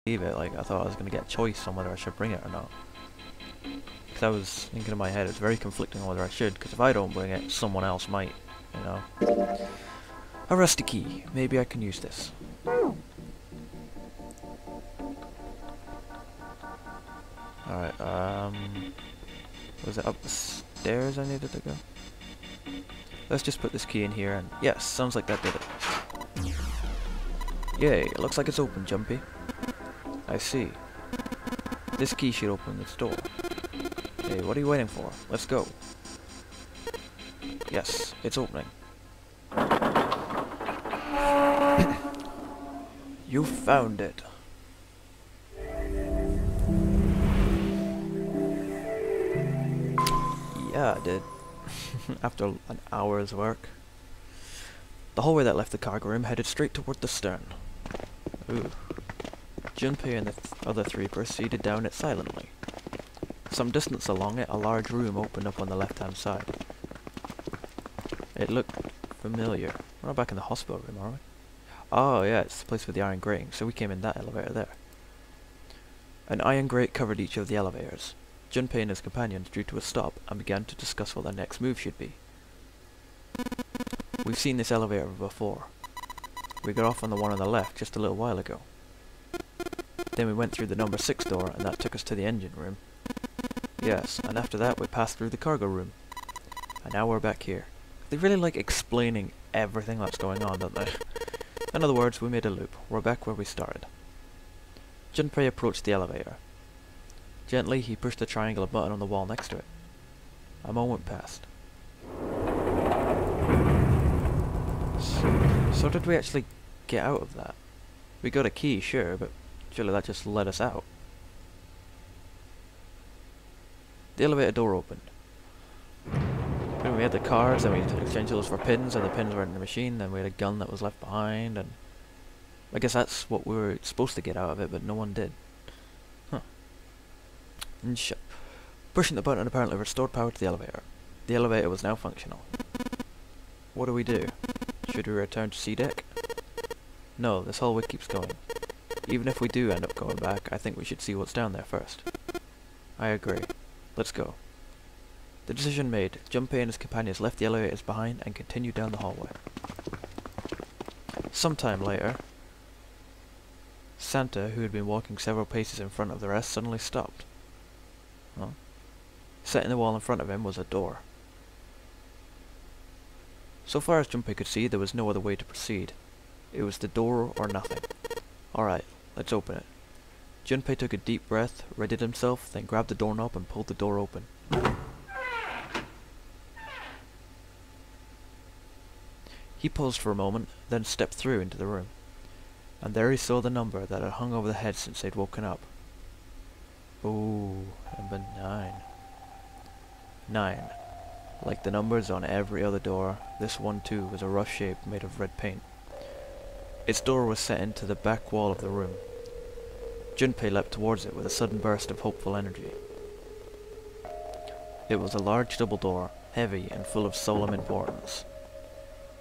leave it. Like, I thought I was going to get a choice on whether I should bring it or not. Because I was thinking in my head, it's very conflicting on whether I should, because if I don't bring it, someone else might, you know. A rusty key. Maybe I can use this. Alright, was it up the stairs I needed to go? Let's just put this key in here and... Yes, sounds like that did it. Yay, it looks like it's open, Jumpy. I see. This key should open this door. Hey, what are you waiting for? Let's go. Yes, it's opening. You found it. Yeah, I did. After an hour's work. The hallway that left the cargo room headed straight toward the stern. Ooh. Junpei and the other three proceeded down it silently. Some distance along it, a large room opened up on the left-hand side. It looked familiar. We're not back in the hospital room, are we? Oh yeah, it's the place with the iron grating, so we came in that elevator there. An iron grate covered each of the elevators. Junpei and his companions drew to a stop and began to discuss what their next move should be. We've seen this elevator before. We got off on the one on the left just a little while ago. Then we went through the number 6 door and that took us to the engine room. Yes, and after that we passed through the cargo room. And now we're back here. They really like explaining everything that's going on, don't they? In other words, we made a loop. We're back where we started. Junpei approached the elevator. Gently, he pushed the triangular button on the wall next to it. A moment passed. So did we actually get out of that? We got a key, sure, but surely that just let us out. The elevator door opened. Then we had the cards, then we exchanged those for pins, and the pins were in the machine, then we had a gun that was left behind, and... I guess that's what we were supposed to get out of it, but no one did. Huh. And pushing the button apparently restored power to the elevator. The elevator was now functional. What do we do? Should we return to C deck? No, this hallway keeps going. Even if we do end up going back, I think we should see what's down there first. I agree. Let's go. The decision made, Junpei and his companions left the elevators behind and continued down the hallway. Sometime later, Santa, who had been walking several paces in front of the rest, suddenly stopped. Huh? Set in the wall in front of him was a door. So far as Junpei could see, there was no other way to proceed. It was the door or nothing. Alright, let's open it. Junpei took a deep breath, readied himself, then grabbed the doorknob and pulled the door open. He paused for a moment, then stepped through into the room. And there he saw the number that had hung over the head since they'd woken up. Ooh, number 9. 9. Like the numbers on every other door, this one too was a rough shape made of red paint. Its door was set into the back wall of the room. Junpei leapt towards it with a sudden burst of hopeful energy. It was a large double door, heavy and full of solemn importance.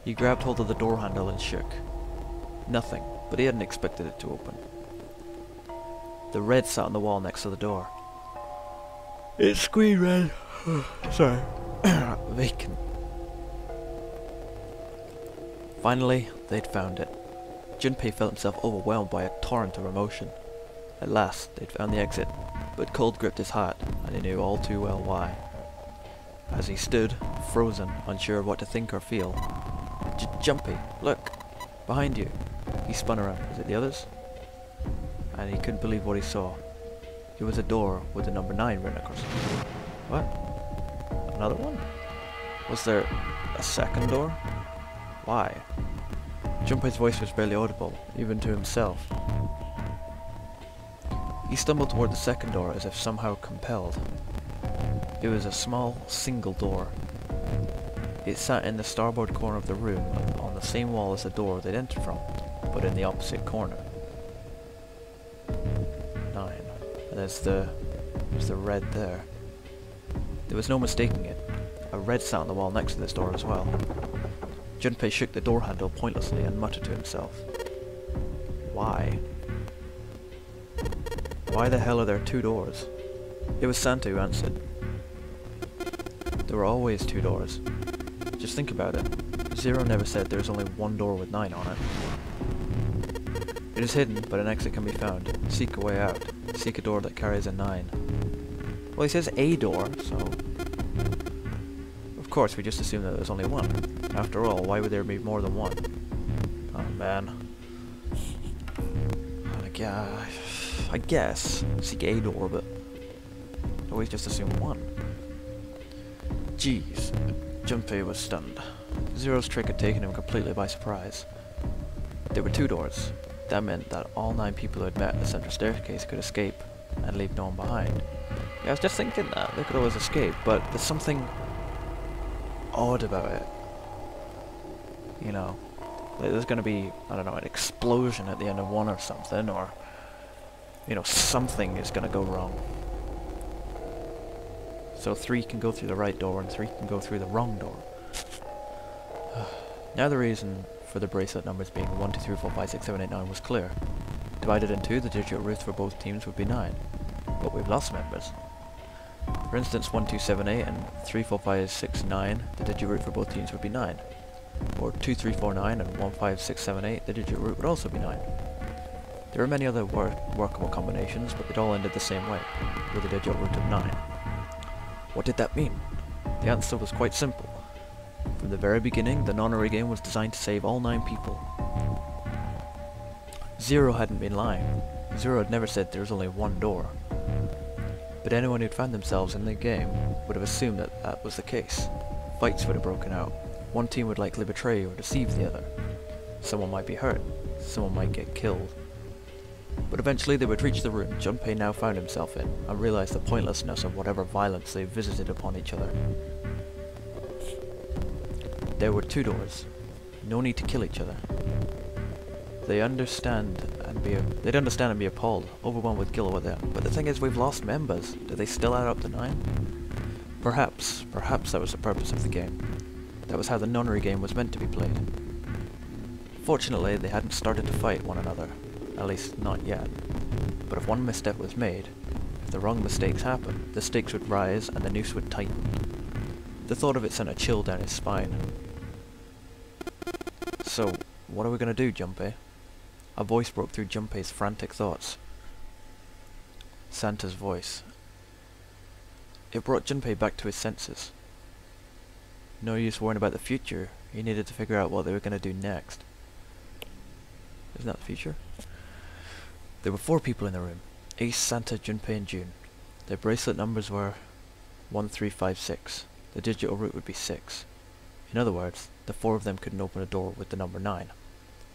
He grabbed hold of the door handle and shook. Nothing, but he hadn't expected it to open. The red sat on the wall next to the door. It's screen red. Sorry. Vacant. Finally, they'd found it. Junpei felt himself overwhelmed by a torrent of emotion. At last, they'd found the exit, but cold gripped his heart, and he knew all too well why. As he stood, frozen, unsure of what to think or feel, Junpei, look! Behind you! He spun around. Was it the others? And he couldn't believe what he saw. It was a door with the number 9 written across it. What? Another one? Was there a second door? Why? Junpei's voice was barely audible, even to himself. He stumbled toward the second door as if somehow compelled. It was a small, single door. It sat in the starboard corner of the room, on the same wall as the door they'd entered from, but in the opposite corner. 9. And there's the red there. There was no mistaking it. A red sat on the wall next to this door as well. Junpei shook the door handle pointlessly and muttered to himself. Why? Why the hell are there 2 doors? It was Santa who answered. There were always 2 doors. Just think about it. Zero never said there was only 1 door with 9 on it. It is hidden, but an exit can be found. Seek a way out. Seek a door that carries a 9. Well, he says a door, so... Of course, we just assume that there's only 1. After all, why would there be more than 1? Oh, man. I guess. Seek a door, but... always just assume 1. Jeez. Junpei was stunned. Zero's trick had taken him completely by surprise. There were 2 doors. That meant that all 9 people who had met at the central staircase could escape and leave no one behind. Yeah, I was just thinking that. They could always escape, but there's something odd about it. You know, like there's gonna be, I don't know, an explosion at the end of 1 or something, or, you know, something is gonna go wrong. So 3 can go through the right door and 3 can go through the wrong door. Now the reason for the bracelet numbers being 1, 2, 3, 4, 5, 6, 7, 8, 9 was clear. Divided in 2, the digit root for both teams would be 9. But we've lost members. For instance, 1, 2, 7, 8 and 3, 4, 5, 6, 9, the digit root for both teams would be 9. Or 2, 3, 4, 9 and 1, 5, 6, 7, 8, the digit root would also be 9. There are many other workable combinations, but they'd all ended the same way, with a digit root of 9. What did that mean? The answer was quite simple. From the very beginning, the Nonary game was designed to save all 9 people. Zero hadn't been lying. Zero had never said there was only 1 door. But anyone who'd found themselves in the game would have assumed that that was the case. Fights would have broken out. One team would likely betray or deceive the other. Someone might be hurt. Someone might get killed. But eventually they would reach the room Junpei now found himself in, and realize the pointlessness of whatever violence they visited upon each other. There were 2 doors. No need to kill each other. They'd understand and be appalled, overwhelmed with guilt with them. But the thing is, we've lost members. Do they still add up to 9? Perhaps that was the purpose of the game. That was how the Nonary game was meant to be played. Fortunately, they hadn't started to fight one another. At least, not yet. But if one misstep was made, if the wrong mistakes happened, the stakes would rise and the noose would tighten. The thought of it sent a chill down his spine. So, what are we gonna do, Junpei? A voice broke through Junpei's frantic thoughts. Santa's voice. It brought Junpei back to his senses. No use worrying about the future, he needed to figure out what they were gonna do next. Isn't that the future? There were 4 people in the room. Ace, Santa, Junpei and June. Their bracelet numbers were 1, 3, 5, 6. The digital root would be 6. In other words, the 4 of them couldn't open a door with the number 9.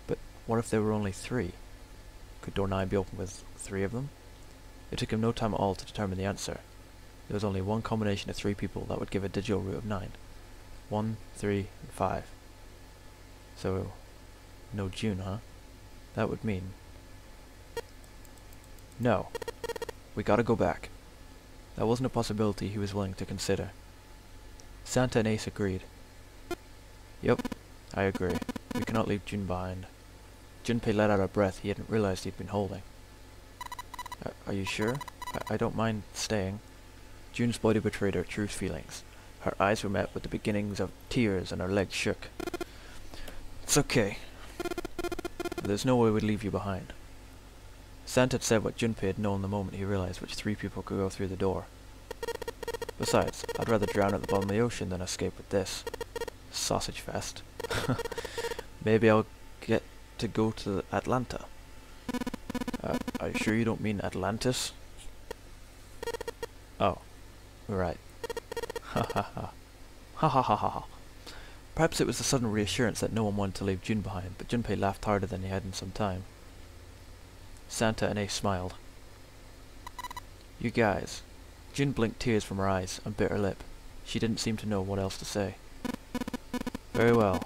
But what if there were only 3? Could door 9 be opened with 3 of them? It took him no time at all to determine the answer. There was only one combination of 3 people that would give a digital root of 9. 1, 3, and 5. So, no June, huh? That would mean... No. We gotta go back. That wasn't a possibility he was willing to consider. Santa and Ace agreed. Yep, I agree. We cannot leave June behind. Junpei let out a breath he hadn't realized he'd been holding. Are you sure? I don't mind staying. June's body betrayed her true feelings. Her eyes were met with the beginnings of tears and her legs shook. It's okay. There's no way we'd leave you behind. Santa had said what Junpei had known the moment he realized which 3 people could go through the door. Besides, I'd rather drown at the bottom of the ocean than escape with this. Sausage fest. Maybe I'll get to go to Atlanta. Are you sure you don't mean Atlantis? Oh, right. Ha ha ha. Ha ha ha ha ha. Perhaps it was the sudden reassurance that no one wanted to leave June behind, but Junpei laughed harder than he had in some time. Santa and Ace smiled. You guys. June blinked tears from her eyes and bit her lip. She didn't seem to know what else to say. Very well.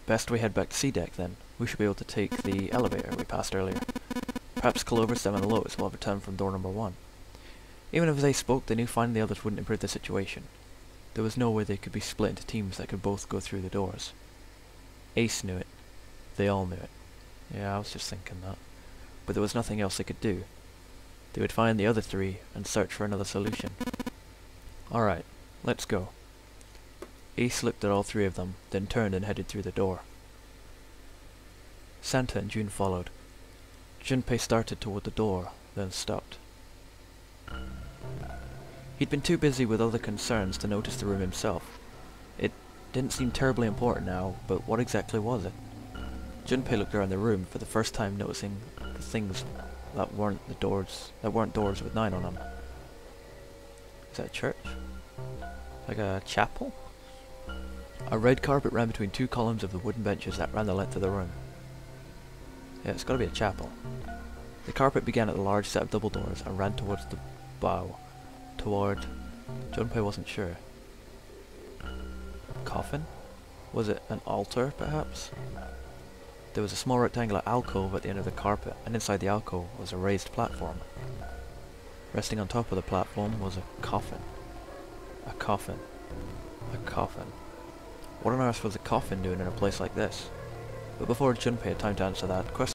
Best we head back to C-Deck then. We should be able to take the elevator we passed earlier. Perhaps Clover, 7 and Lotus will have returned from door number 1. Even if they spoke, they knew finding the others wouldn't improve the situation. There was no way they could be split into teams that could both go through the doors. Ace knew it. They all knew it. Yeah, I was just thinking that. But there was nothing else they could do. they would find the other three and search for another solution. Alright, let's go. Ace looked at all three of them, then turned and headed through the door. Santa and June followed. Junpei started toward the door, then stopped. He'd been too busy with other concerns to notice the room himself. It didn't seem terribly important now, but what exactly was it? Junpei looked around the room for the first time, noticing the things that weren't doors with 9 on them. Is that a church? Like a chapel? A red carpet ran between 2 columns of the wooden benches that ran the length of the room. Yeah, it's gotta be a chapel. The carpet began at the large set of double doors and ran towards the bow. Junpei wasn't sure. Coffin? Was it an altar, perhaps? There was a small rectangular alcove at the end of the carpet, and inside the alcove was a raised platform. Resting on top of the platform was a coffin. A coffin. A coffin. What on earth was a coffin doing in a place like this? But before Junpei had time to answer that question,